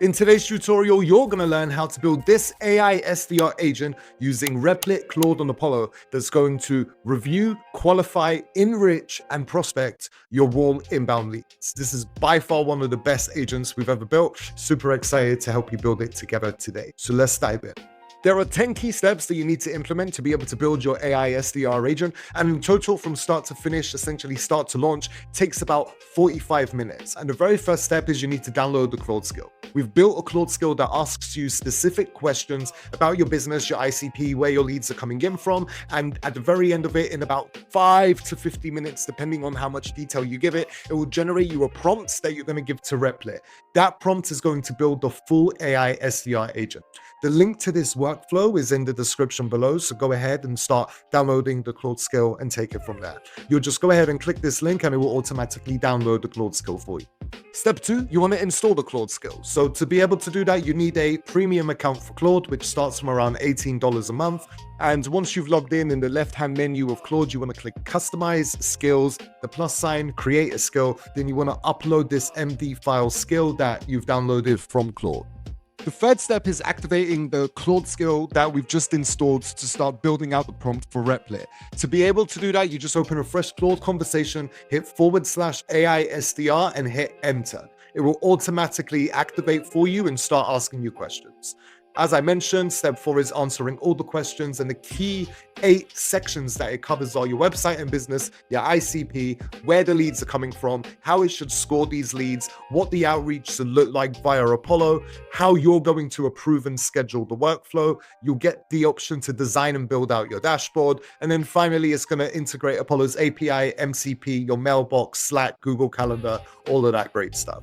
In today's tutorial, you're going to learn how to build this AI SDR agent using Replit, Claude, and Apollo that's going to review, qualify, enrich, and prospect your warm inbound leads. This is by far one of the best agents we've ever built. Super excited to help you build it together today. So let's dive in. There are 10 key steps that you need to implement to be able to build your AI SDR agent, and in total from start to finish, essentially start to launch, takes about 45 minutes. And the very first step is you need to download the Claude skill. We've built a Claude skill that asks you specific questions about your business, your ICP, where your leads are coming in from, and at the very end of it, in about 5 to 50 minutes, depending on how much detail you give it, it will generate you a prompt that you're going to give to Replit. That prompt is going to build the full AI SDR agent. The link to this workflow is in the description below, so go ahead and start downloading the Claude skill and take it from there. You'll just go ahead and click this link and it will automatically download the Claude skill for you. Step 2, you want to install the Claude skill. So to be able to do that, you need a premium account for Claude, which starts from around $18 a month. And once you've logged in the left-hand menu of Claude, you want to click Customize Skills, the plus sign, Create a Skill. Then you want to upload this MD file skill that you've downloaded from Claude. The third step is activating the Claude skill that we've just installed to start building out the prompt for Replit. To be able to do that, you just open a fresh Claude conversation, hit /AI SDR and hit enter. It will automatically activate for you and start asking you questions. As I mentioned, step 4 is answering all the questions, and the key 8 sections that it covers are your website and business, your ICP, where the leads are coming from, how it should score these leads, what the outreach should look like via Apollo, how you're going to approve and schedule the workflow. You'll get the option to design and build out your dashboard. And then finally, it's going to integrate Apollo's API, MCP, your mailbox, Slack, Google Calendar, all of that great stuff.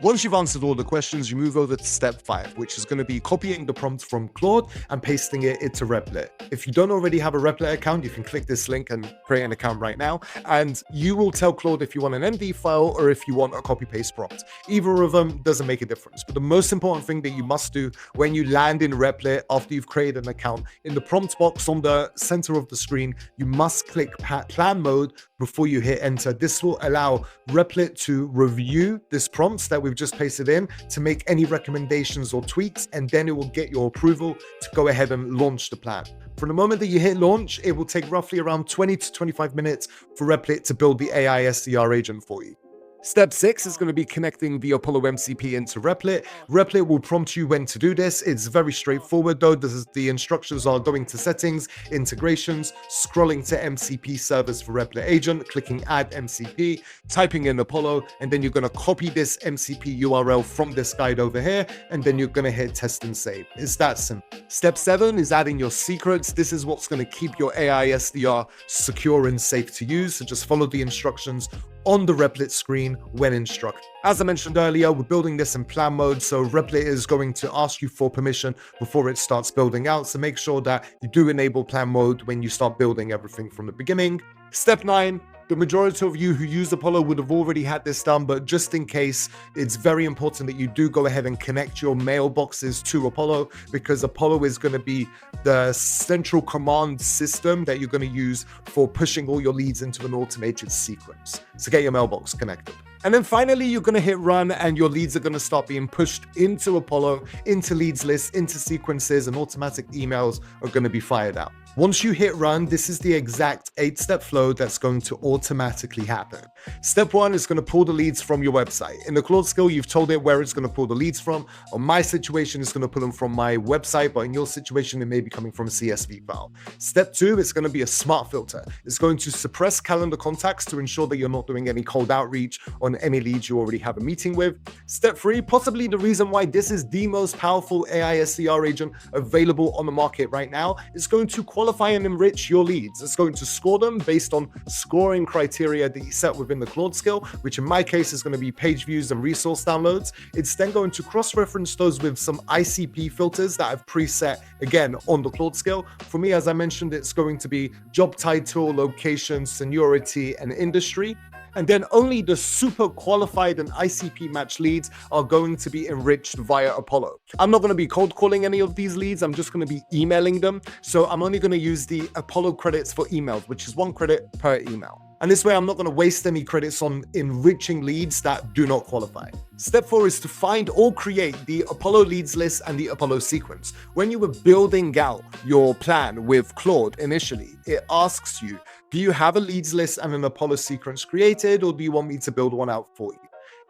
Once you've answered all the questions, you move over to step 5, which is going to be copying the prompt from Claude and pasting it into Replit. If you don't already have a Replit account, you can click this link and create an account right now, and you will tell Claude if you want an MD file or if you want a copy-paste prompt. Either of them doesn't make a difference, but the most important thing that you must do when you land in Replit after you've created an account, in the prompt box on the center of the screen, you must click plan mode before you hit enter. This will allow Replit to review this prompt that we've just pasted in to make any recommendations or tweaks, and then it will get your approval to go ahead and launch the plan. From the moment that you hit launch, it will take roughly around 20 to 25 minutes for Replit to build the AI SDR agent for you. Step 6 is going to be connecting the Apollo MCP into Replit. Replit will prompt you when to do this. It's very straightforward though. The instructions are going to settings, integrations, scrolling to MCP servers for Replit agent, clicking add MCP, typing in Apollo, and then you're going to copy this MCP URL from this guide over here, and then you're going to hit test and save. It's that simple. Step 7 is adding your secrets. This is what's going to keep your AI SDR secure and safe to use. So just follow the instructions on the Replit screen when instructed. As I mentioned earlier, we're building this in plan mode, so Replit is going to ask you for permission before it starts building out, so make sure that you do enable plan mode when you start building everything from the beginning. Step 9. The majority of you who use Apollo would have already had this done, but just in case, it's very important that you do go ahead and connect your mailboxes to Apollo, because Apollo is going to be the central command system that you're going to use for pushing all your leads into an automated sequence. So get your mailbox connected. And then finally, you're going to hit run and your leads are going to start being pushed into Apollo, into leads lists, into sequences, and automatic emails are going to be fired out. Once you hit run, this is the exact 8-step flow that's going to automatically happen. Step 1 is going to pull the leads from your website. In the Claude skill, you've told it where it's going to pull the leads from. On my situation, it's going to pull them from my website, but in your situation, it may be coming from a CSV file. Step 2 is going to be a smart filter. It's going to suppress calendar contacts to ensure that you're not doing any cold outreach on any leads you already have a meeting with. Step 3, possibly the reason why this is the most powerful AI SDR agent available on the market right now, is going to qualify and enrich your leads. It's going to score them based on scoring criteria that you set within the Claude skill, which in my case is going to be page views and resource downloads. It's then going to cross-reference those with some ICP filters that I've preset again on the Claude skill. For me, as I mentioned, it's going to be job title, location, seniority, and industry. And then only the super qualified and ICP match leads are going to be enriched via Apollo. I'm not going to be cold calling any of these leads. I'm just going to be emailing them. So I'm only going to use the Apollo credits for emails, which is 1 credit per email. And this way, I'm not going to waste any credits on enriching leads that do not qualify. Step 4 is to find or create the Apollo leads list and the Apollo sequence. When you were building out your plan with Claude initially, it asks you, do you have a leads list and an Apollo sequence created, or do you want me to build one out for you?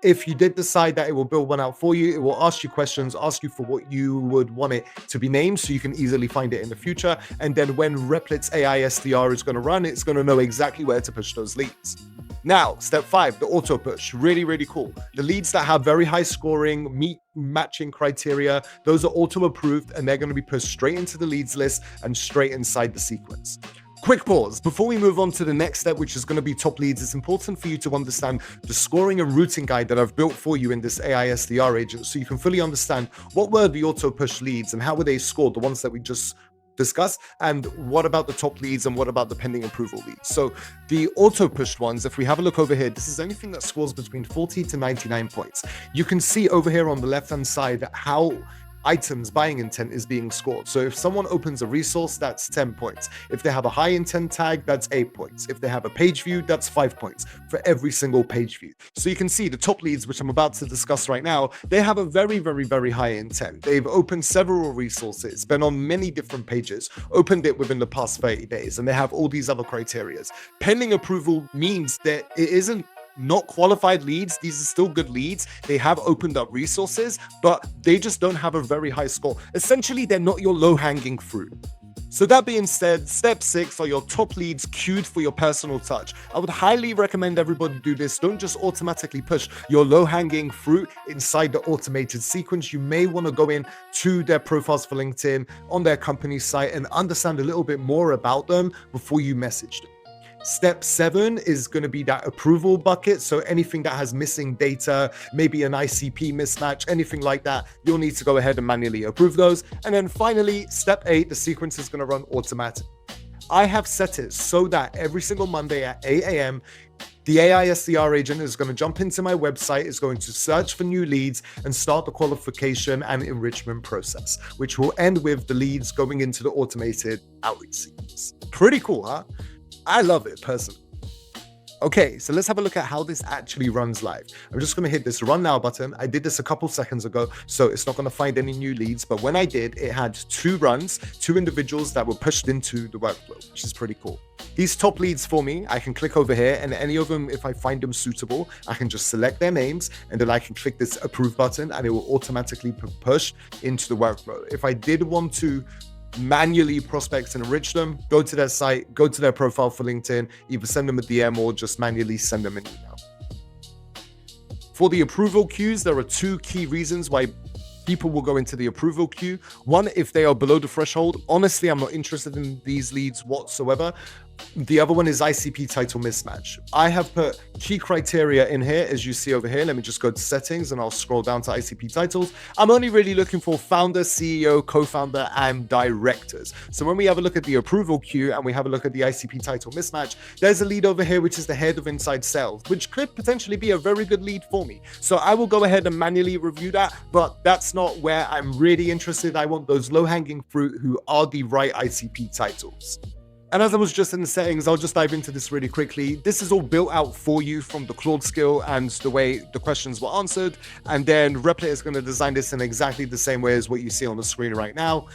If you did decide that it will build one out for you, it will ask you questions, ask you for what you would want it to be named so you can easily find it in the future. And then when Replit's AI SDR is going to run, it's going to know exactly where to push those leads. Now, step 5, the auto push. Really, really cool. The leads that have very high scoring, meet matching criteria, those are auto approved and they're going to be pushed straight into the leads list and straight inside the sequence. Quick pause. Before we move on to the next step, which is going to be top leads, it's important for you to understand the scoring and routing guide that I've built for you in this AI SDR agent so you can fully understand what were the auto push leads and how were they scored, the ones that we just discussed, and what about the top leads and what about the pending approval leads. So the auto pushed ones, if we have a look over here, this is anything that scores between 40 to 99 points. You can see over here on the left hand side how items buying intent is being scored. So if someone opens a resource, that's 10 points. If they have a high intent tag, that's 8 points. If they have a page view, that's 5 points for every single page view. So you can see the top leads, which I'm about to discuss right now, they have a very, very, very high intent. They've opened several resources, been on many different pages, opened it within the past 30 days, and they have all these other criterias. Pending approval means that it isn't not qualified leads. These are still good leads. They have opened up resources, but they just don't have a very high score. Essentially, they're not your low-hanging fruit. So that being said, step 6 are your top leads queued for your personal touch. I would highly recommend everybody do this. Don't just automatically push your low-hanging fruit inside the automated sequence. You may want to go in to their profiles for LinkedIn on their company site and understand a little bit more about them before you message them. Step 7 is going to be that approval bucket. So anything that has missing data, maybe an ICP mismatch, anything like that, you'll need to go ahead and manually approve those. And then finally, step 8, the sequence is going to run automatic. I have set it so that every single Monday at 8 a.m., the AI SDR agent is going to jump into my website, is going to search for new leads and start the qualification and enrichment process, which will end with the leads going into the automated outreach sequence. Pretty cool, huh? I love it personally. Okay, so let's have a look at how this actually runs live. I'm just going to hit this run now button. I did this a couple seconds ago, so it's not going to find any new leads. But when I did, it had 2 runs, 2 individuals that were pushed into the workflow, which is pretty cool. These top leads for me, I can click over here and any of them, if I find them suitable, I can just select their names and then I can click this approve button and it will automatically push into the workflow. If I did want to manually prospect and enrich them, go to their site, go to their profile for LinkedIn, either send them a DM or just manually send them an email. For the approval queues, there are 2 key reasons why people will go into the approval queue. One, if they are below the threshold. Honestly, I'm not interested in these leads whatsoever. The other one is ICP title mismatch. I have put key criteria in here, as you see over here. Let me just go to settings and I'll scroll down to ICP titles. I'm only really looking for founder, CEO, co-founder, and directors. So when we have a look at the approval queue and we have a look at the ICP title mismatch, there's a lead over here, which is the head of inside sales, which could potentially be a very good lead for me. So I will go ahead and manually review that, but that's not where I'm really interested. I want those low-hanging fruit who are the right ICP titles. And as I was just in the settings, I'll just dive into this really quickly. This is all built out for you from the Claude skill and the way the questions were answered. And then Replit is going to design this in exactly the same way as what you see on the screen right now.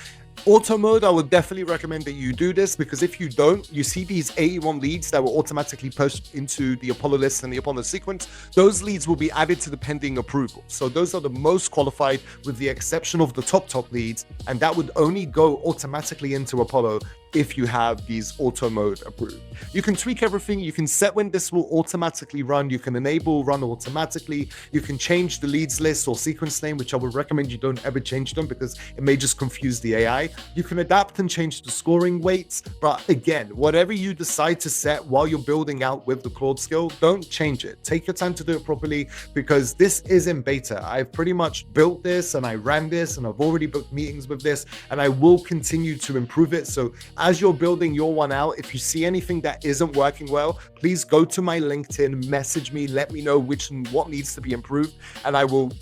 Auto mode, I would definitely recommend that you do this, because if you don't, you see these 81 leads that were automatically pushed into the Apollo list and the Apollo sequence. Those leads will be added to the pending approval. So those are the most qualified with the exception of the top leads. And that would only go automatically into Apollo if you have these auto mode approved. You can tweak everything. You can set when this will automatically run. You can enable run automatically. You can change the leads list or sequence name, which I would recommend you don't ever change them because it may just confuse the AI. You can adapt and change the scoring weights. But again, whatever you decide to set while you're building out with the Claude skill, don't change it. Take your time to do it properly, because this is in beta. I've pretty much built this and I ran this and I've already booked meetings with this, and I will continue to improve it. So as you're building your one out, if you see anything that isn't working well, please go to my LinkedIn, message me, let me know what needs to be improved, and I will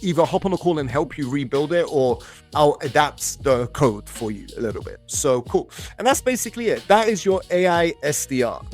either hop on a call and help you rebuild it, or I'll adapt the code for you a little bit. So cool. And that's basically it. That is your AI SDR.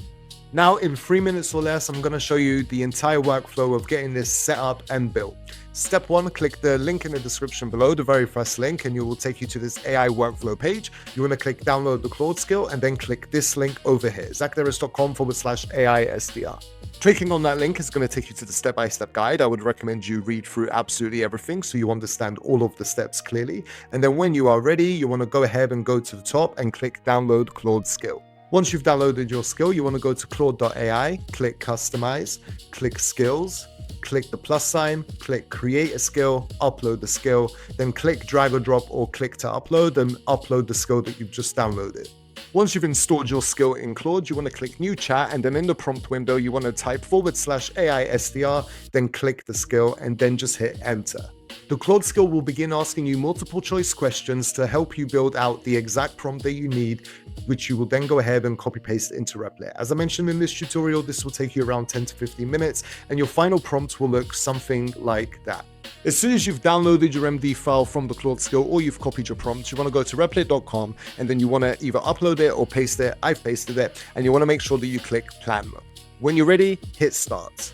Now, in 3 minutes or less, I'm going to show you the entire workflow of getting this set up and built. Step 1, click the link in the description below, the very first link, and it will take you to this AI workflow page. You want to click download the Claude skill and then click this link over here, zachdaris.com/AISDR. Clicking on that link is going to take you to the step-by-step guide. I would recommend you read through absolutely everything so you understand all of the steps clearly. And then when you are ready, you want to go ahead and go to the top and click download Claude skill. Once you've downloaded your skill, you want to go to Claude.ai, click customize, click skills, click the plus sign, click create a skill, upload the skill, then click drag or drop or click to upload and upload the skill that you've just downloaded. Once you've installed your skill in Claude, you want to click new chat, and then in the prompt window, you want to type /AISDR, then click the skill and then just hit enter. The Claude skill will begin asking you multiple choice questions to help you build out the exact prompt that you need, which you will then go ahead and copy paste into Replit. As I mentioned in this tutorial, this will take you around 10 to 15 minutes, and your final prompt will look something like that. As soon as you've downloaded your MD file from the Claude skill or you've copied your prompt, you want to go to replit.com and then you want to either upload it or paste it. I've pasted it, and you want to make sure that you click plan mode. When you're ready, hit start.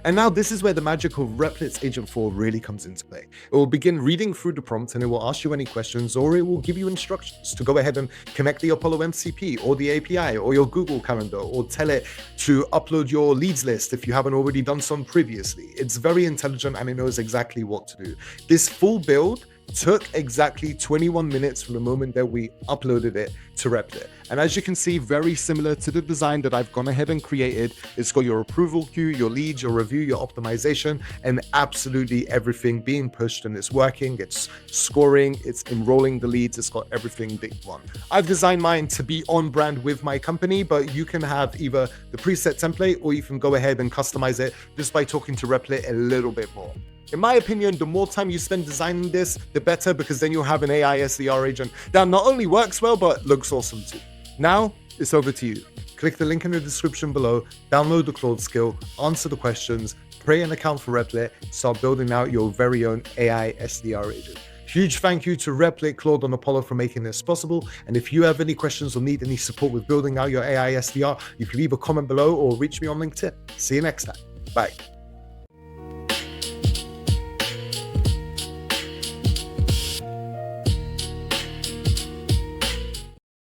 And now this is where the magic of Replit's Agent 4 really comes into play. It will begin reading through the prompt and it will ask you any questions, or it will give you instructions to go ahead and connect the Apollo MCP or the API or your Google Calendar, or tell it to upload your leads list if you haven't already done some previously. It's very intelligent and it knows exactly what to do. This full build took exactly 21 minutes from the moment that we uploaded it to Replit. And as you can see, very similar to the design that I've gone ahead and created. It's got your approval queue, your leads, your review, your optimization, and absolutely everything being pushed, and it's working, it's scoring, it's enrolling the leads, it's got everything that you want. I've designed mine to be on brand with my company, but you can have either the preset template or you can go ahead and customize it just by talking to Replit a little bit more. In my opinion, the more time you spend designing this, the better, because then you'll have an AI SDR agent that not only works well, but looks awesome too. Now, it's over to you. Click the link in the description below, download the Claude skill, answer the questions, create an account for Replit, start building out your very own AI SDR agent. Huge thank you to Replit, Claude, and Apollo for making this possible. And if you have any questions or need any support with building out your AI SDR, you can leave a comment below or reach me on LinkedIn. See you next time. Bye.